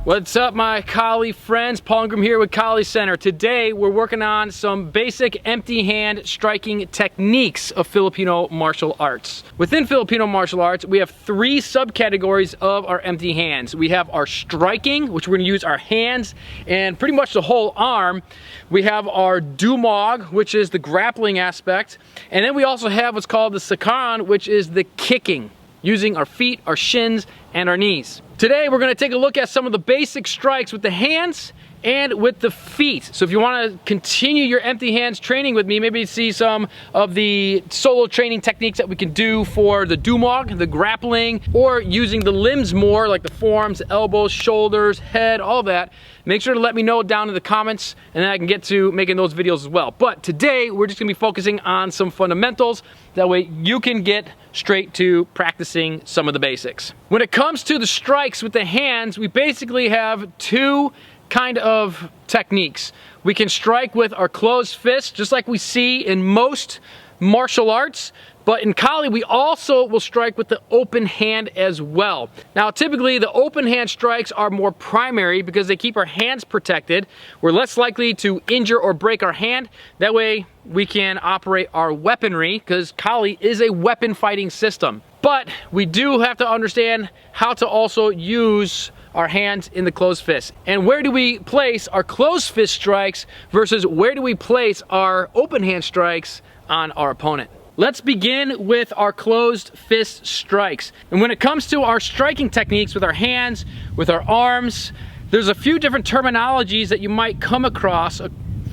What's up, my Kali friends? Paul Ingram here with Kali Center. Today we're working on some basic empty hand striking techniques of Filipino martial arts. Within Filipino martial arts, we have three subcategories of our empty hands. We have our striking, which we're going to use our hands and pretty much the whole arm. We have our dumog, which is the grappling aspect. And then we also have what's called the Sikaran, which is the kicking, using our feet, our shins, and our knees. Today we're going to take a look at some of the basic strikes with the hands and with the feet. So if you want to continue your empty hands training with me, maybe see some of the solo training techniques that we can do for the dumog, the grappling, or using the limbs more, like the forearms, elbows, shoulders, head, all that, make sure to let me know down in the comments, and then I can get to making those videos as well. But today we're just going to be focusing on some fundamentals. That way you can get straight to practicing some of the basics. When it comes to the strikes with the hands, we basically have two kind of techniques. We can strike with our closed fist, just like we see in most martial arts, but in Kali we also will strike with the open hand as well. Now typically the open hand strikes are more primary because they keep our hands protected. We're less likely to injure or break our hand. That way we can operate our weaponry, because Kali is a weapon fighting system. But we do have to understand how to also use our hands in the closed fist. And where do we place our closed fist strikes versus where do we place our open hand strikes on our opponent? Let's begin with our closed fist strikes. And when it comes to our striking techniques with our hands, with our arms, there's a few different terminologies that you might come across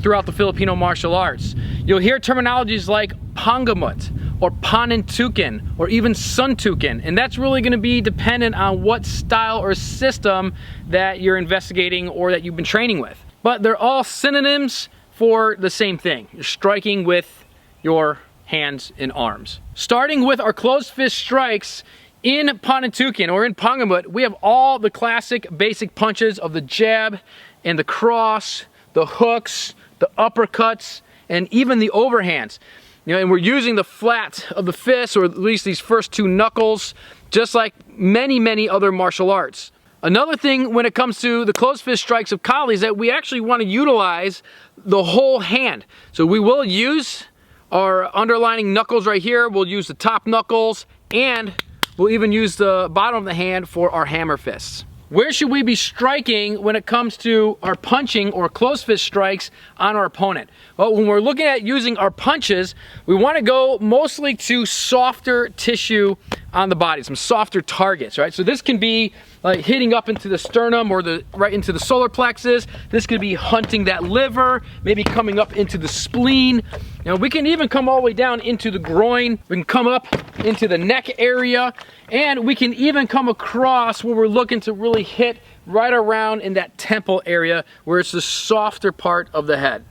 throughout the Filipino martial arts. You'll hear terminologies like pangamut, or Panantukan, or even suntukan, and that's really going to be dependent on what style or system that you're investigating or that you've been training with. But they're all synonyms for the same thing. You're striking with your hands and arms. Starting with our closed fist strikes, in Panantukan or in pangamut, we have all the classic basic punches of the jab and the cross, the hooks, the uppercuts, and even the overhands. You know, and we're using the flat of the fist, or at least these first two knuckles, just like many other martial arts. Another thing when it comes to the closed fist strikes of Kali is that we actually want to utilize the whole hand. So we will use our underlining knuckles right here, we'll use the top knuckles, and we'll even use the bottom of the hand for our hammer fists. Where should we be striking when it comes to our punching or closed fist strikes on our opponent? Well, when we're looking at using our punches, we want to go mostly to softer tissue on the body, some softer targets, right? So this can be like hitting up into the sternum or right into the solar plexus. This could be hunting that liver, maybe coming up into the spleen. You know, we can even come all the way down into the groin. We can come up into the neck area, and we can even come across where we're looking to really hit right around in that temple area where it's the softer part of the head.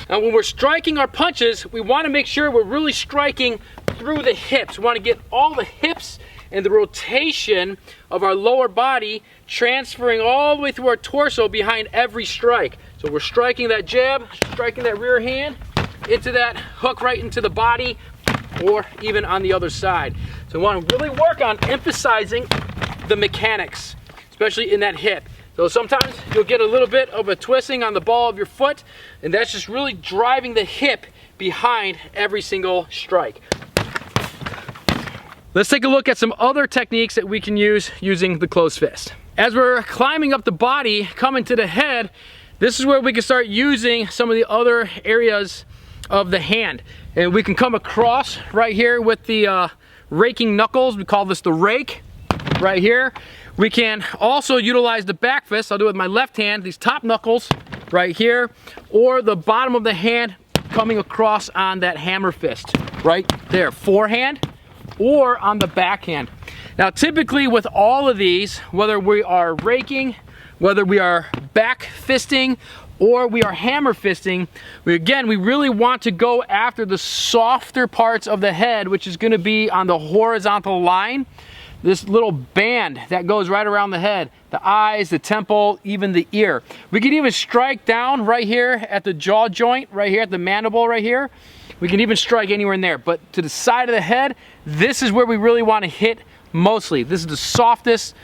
Now when we're striking our punches, we want to make sure we're really striking through the hips. We want to get all the hips and the rotation of our lower body transferring all the way through our torso behind every strike. So we're striking that jab, striking that rear hand, into that hook right into the body, or even on the other side. So we want to really work on emphasizing the mechanics, especially in that hip. So sometimes you'll get a little bit of a twisting on the ball of your foot, and that's just really driving the hip behind every single strike. Let's take a look at some other techniques that we can use using the closed fist. As we're climbing up the body, coming to the head, this is where we can start using some of the other areas of the hand. And we can come across right here with the raking knuckles. We call this the rake right here. We can also utilize the back fist. I'll do it with my left hand, these top knuckles right here, or the bottom of the hand coming across on that hammer fist right there, forehand, or on the backhand. Now typically with all of these, whether we are raking, whether we are back fisting, or we are hammer fisting, we really want to go after the softer parts of the head, which is going to be on the horizontal line. this little band that goes right around the head, the eyes, the temple, even the ear. We can even strike down right here at the jaw joint, right here at the mandible right here. We can even strike anywhere in there, but to the side of the head, this is where we really want to hit mostly. This is the softest,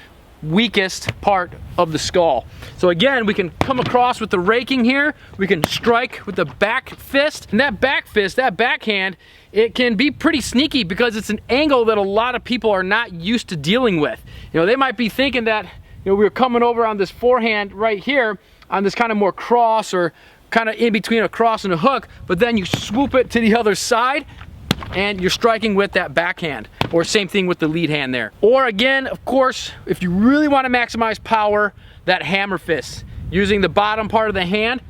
weakest part of the skull. So again, we can come across with the raking here. We can strike with the back fist, and that back fist, that backhand, it can be pretty sneaky because it's an angle that a lot of people are not used to dealing with. You know, they might be thinking that, you know, we're coming over on this forehand right here on this kind of more cross or kind of in between a cross and a hook, but then you swoop it to the other side and you're striking with that backhand, or same thing with the lead hand there. Or again, of course, if you really want to maximize power, that hammer fist, using the bottom part of the hand,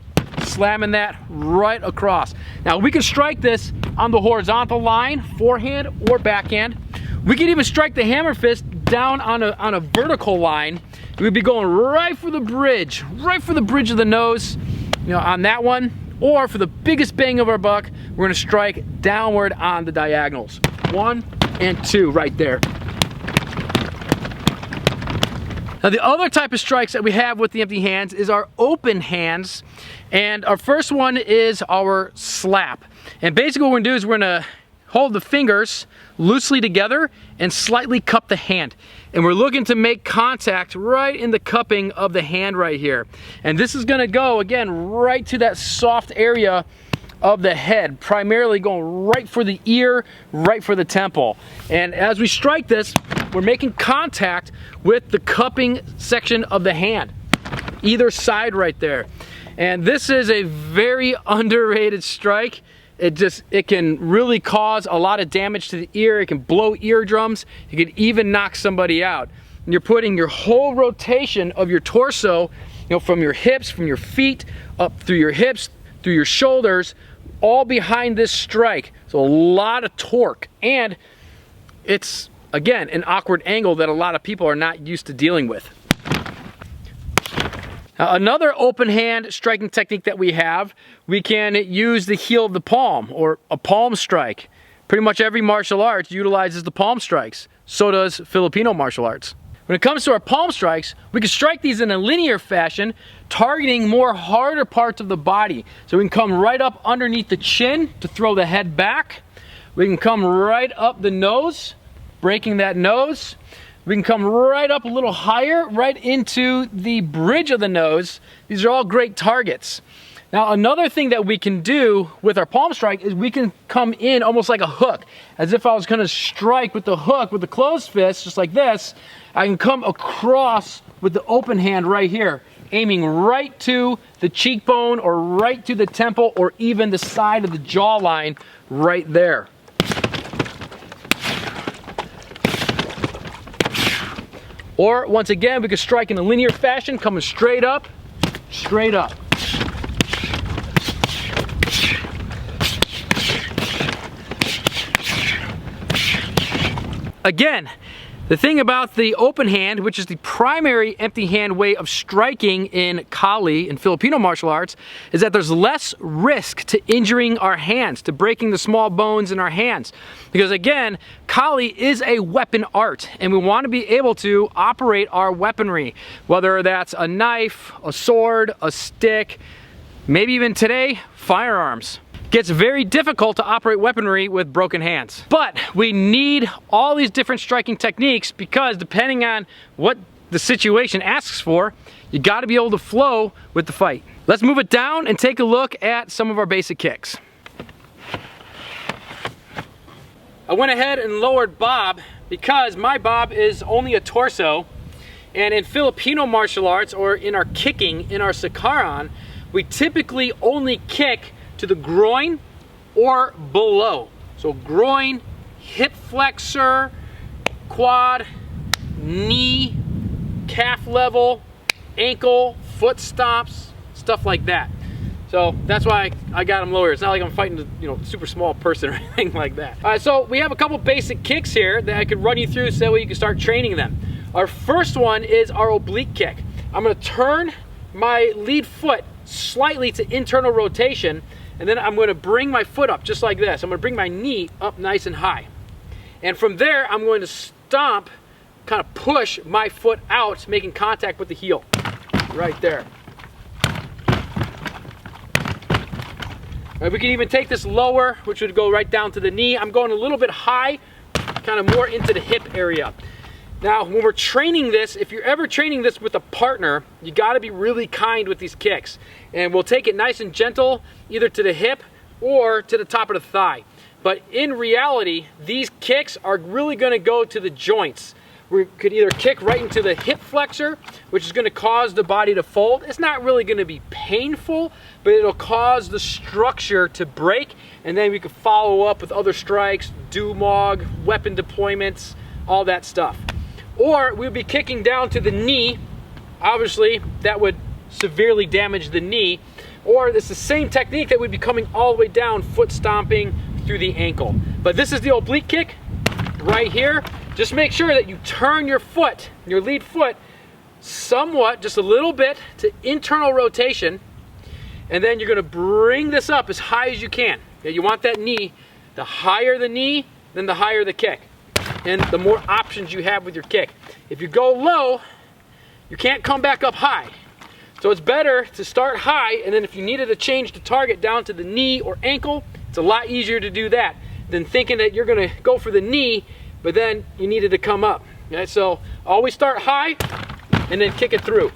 slamming that right across. Now we can strike this on the horizontal line, forehand or backhand. We can even strike the hammer fist down on a vertical line. We'd be going right for the bridge of the nose, you know, on that one. Or for the biggest bang of our buck, we're gonna strike downward on the diagonals. 1 and 2 right there. Now the other type of strikes that we have with the empty hands is our open hands. And our first one is our slap. And basically what we're gonna do is we're gonna hold the fingers loosely together and slightly cup the hand. And we're looking to make contact right in the cupping of the hand right here. And this is gonna go, again, right to that soft area of the head, primarily going right for the ear, right for the temple. And as we strike this, we're making contact with the cupping section of the hand, either side right there. And this is a very underrated strike. It can really cause a lot of damage to the ear. It can blow eardrums. It can even knock somebody out. And you're putting your whole rotation of your torso, you know, from your hips, from your feet, up through your hips, through your shoulders, all behind this strike. So a lot of torque. And it's, again, an awkward angle that a lot of people are not used to dealing with. Now, another open hand striking technique that we have, we can use the heel of the palm, or a palm strike. Pretty much every martial art utilizes the palm strikes. So does Filipino martial arts. When it comes to our palm strikes, we can strike these in a linear fashion, targeting more harder parts of the body. So we can come right up underneath the chin to throw the head back. We can come right up the nose, breaking that nose. We can come right up a little higher, right into the bridge of the nose. These are all great targets. Now, another thing that we can do with our palm strike is we can come in almost like a hook, as if I was gonna strike with the hook with the closed fist, just like this. I can come across with the open hand right here, aiming right to the cheekbone or right to the temple or even the side of the jawline right there. Or once again, we can strike in a linear fashion, coming straight up, straight up. Again, the thing about the open hand, which is the primary empty hand way of striking in Kali, in Filipino martial arts, is that there's less risk to injuring our hands, to breaking the small bones in our hands. Because again, Kali is a weapon art, and we want to be able to operate our weaponry, whether that's a knife, a sword, a stick, maybe even today, firearms. Gets very difficult to operate weaponry with broken hands. But we need all these different striking techniques because depending on what the situation asks for, you gotta be able to flow with the fight. Let's move it down and take a look at some of our basic kicks. I went ahead and lowered bob because my bob is only a torso, and in Filipino martial arts, or in our kicking, in our Sikaran, we typically only kick to the groin or below. So groin, hip flexor, quad, knee, calf level, ankle, foot stomps, stuff like that. So that's why I got them lower. It's not like I'm fighting a super small person or anything like that. All right, so we have a couple basic kicks here that I could run you through so that way you can start training them. Our first one is our oblique kick. I'm gonna turn my lead foot slightly to internal rotation, and then I'm gonna bring my foot up just like this. I'm gonna bring my knee up nice and high. And from there, I'm going to stomp kind of push my foot out, making contact with the heel, right there. We can even take this lower, which would go right down to the knee. I'm going a little bit high, kind of more into the hip area. Now, when we're training this, if you're ever training this with a partner, you gotta be really kind with these kicks. And we'll take it nice and gentle, either to the hip or to the top of the thigh. But in reality, these kicks are really gonna go to the joints. We could either kick right into the hip flexor, which is gonna cause the body to fold. It's not really gonna be painful, but it'll cause the structure to break, and then we could follow up with other strikes, do-mog, weapon deployments, all that stuff. Or we'd be kicking down to the knee. Obviously, that would severely damage the knee. Or it's the same technique that would be coming all the way down, foot stomping through the ankle. But this is the oblique kick right here. Just make sure that you turn your foot, your lead foot, somewhat, just a little bit, to internal rotation. And then you're gonna bring this up as high as you can. You want that knee, the higher the knee, then the higher the kick. And the more options you have with your kick. If you go low, you can't come back up high. So it's better to start high, and then if you needed to change the target down to the knee or ankle, it's a lot easier to do that than thinking that you're gonna go for the knee, but then you needed to come up. Okay? So always start high, and then kick it through.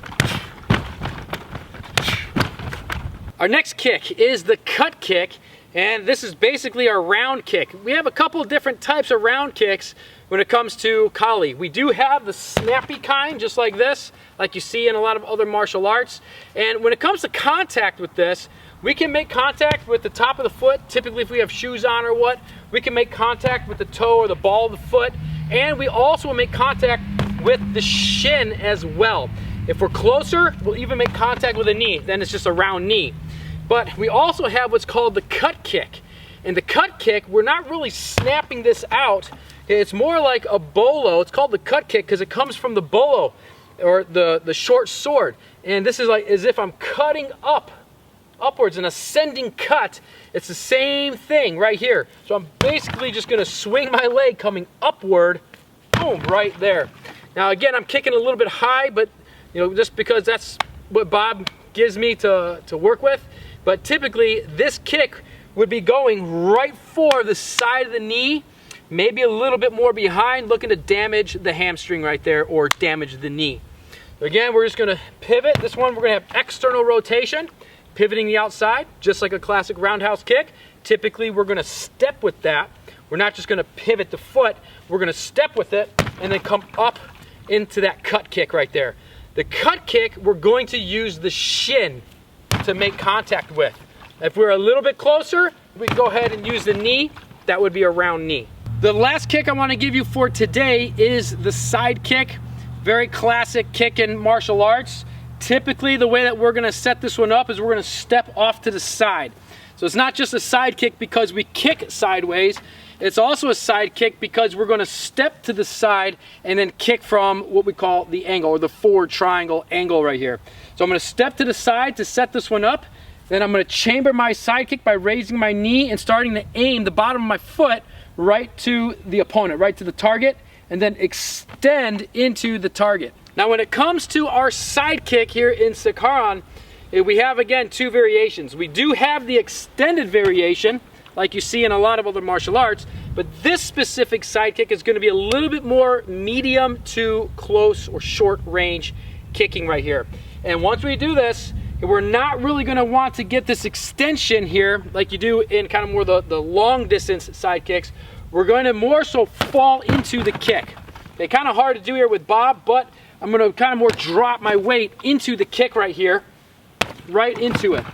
Our next kick is the cut kick, and this is basically our round kick. We have a couple different types of round kicks when it comes to Kali. We do have the snappy kind, just like this, like you see in a lot of other martial arts. And when it comes to contact with this, we can make contact with the top of the foot. Typically, if we have shoes on or what, we can make contact with the toe or the ball of the foot. And we also make contact with the shin as well. If we're closer, we'll even make contact with the knee. Then it's just a round knee. But we also have what's called the cut kick. And the cut kick, we're not really snapping this out. It's more like a bolo. It's called the cut kick because it comes from the bolo, or the short sword. And this is like as if I'm cutting upwards, an ascending cut. It's the same thing right here. So I'm basically just gonna swing my leg coming upward, boom, right there. Now again, I'm kicking a little bit high, but just because that's what Bob gives me to work with. But typically, this kick would be going right for the side of the knee, maybe a little bit more behind, looking to damage the hamstring right there or damage the knee. So again, we're just gonna pivot. This one, we're gonna have external rotation, pivoting the outside, just like a classic roundhouse kick. Typically, we're gonna step with that. We're not just gonna pivot the foot, we're gonna step with it and then come up into that cut kick right there. The cut kick, we're going to use the shin to make contact with. If we're a little bit closer, we can go ahead and use the knee. That would be a round knee. The last kick I want to give you for today is the side kick. Very classic kick in martial arts. Typically, the way that we're gonna set this one up is we're gonna step off to the side. So it's not just a side kick because we kick sideways. It's also a side kick because we're gonna step to the side and then kick from what we call the angle, or the forward triangle angle right here. So I'm gonna step to the side to set this one up. Then I'm gonna chamber my side kick by raising my knee and starting to aim the bottom of my foot right to the opponent, right to the target, and then extend into the target. Now when it comes to our side kick here in Sikaran, we have again two variations. We do have the extended variation, like you see in a lot of other martial arts, but this specific side kick is gonna be a little bit more medium to close or short range kicking right here. And once we do this, we're not really gonna want to get this extension here like you do in kind of more the long distance side kicks. We're going to more so fall into the kick. Okay, kind of hard to do here with Bob, but I'm gonna kind of more drop my weight into the kick right here, right into it.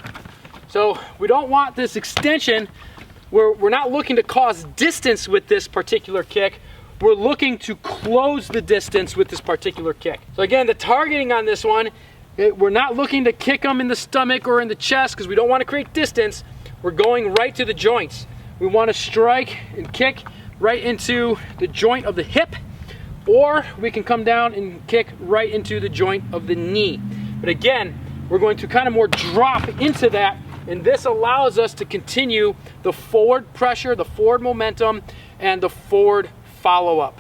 So we don't want this extension. We're not looking to cause distance with this particular kick. We're looking to close the distance with this particular kick. So again, the targeting on this one, we're not looking to kick them in the stomach or in the chest because we don't want to create distance. We're going right to the joints. We want to strike and kick right into the joint of the hip, or we can come down and kick right into the joint of the knee. But again, we're going to kind of more drop into that, and this allows us to continue the forward pressure, the forward momentum, and the forward follow-up.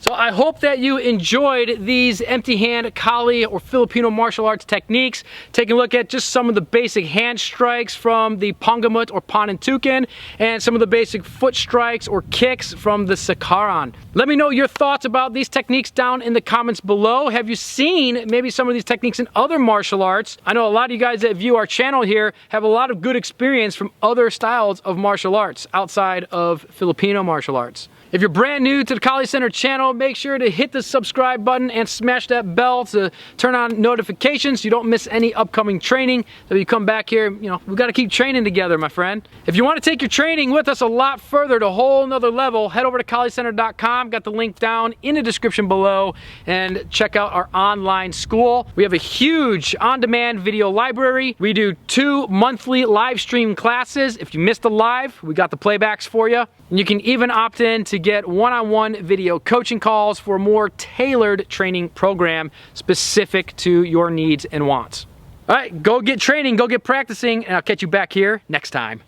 So I hope that you enjoyed these empty hand Kali or Filipino martial arts techniques. Taking a look at just some of the basic hand strikes from the Pangamut or Panantukan and some of the basic foot strikes or kicks from the Sikaran. Let me know your thoughts about these techniques down in the comments below. Have you seen maybe some of these techniques in other martial arts? I know a lot of you guys that view our channel here have a lot of good experience from other styles of martial arts outside of Filipino martial arts. If you're brand new to the Kali Center channel, make sure to hit the subscribe button and smash that bell to turn on notifications so you don't miss any upcoming training. That you come back here, you know, we've got to keep training together, my friend. If you want to take your training with us a lot further to a whole nother level, head over to KaliCenter.com. Got the link down in the description below and check out our online school. We have a huge on-demand video library. We do 2 monthly live stream classes. If you missed a live, we got the playbacks for you. And you can even opt in to get one-on-one video coaching calls for a more tailored training program specific to your needs and wants. All right, go get training, go get practicing, and I'll catch you back here next time.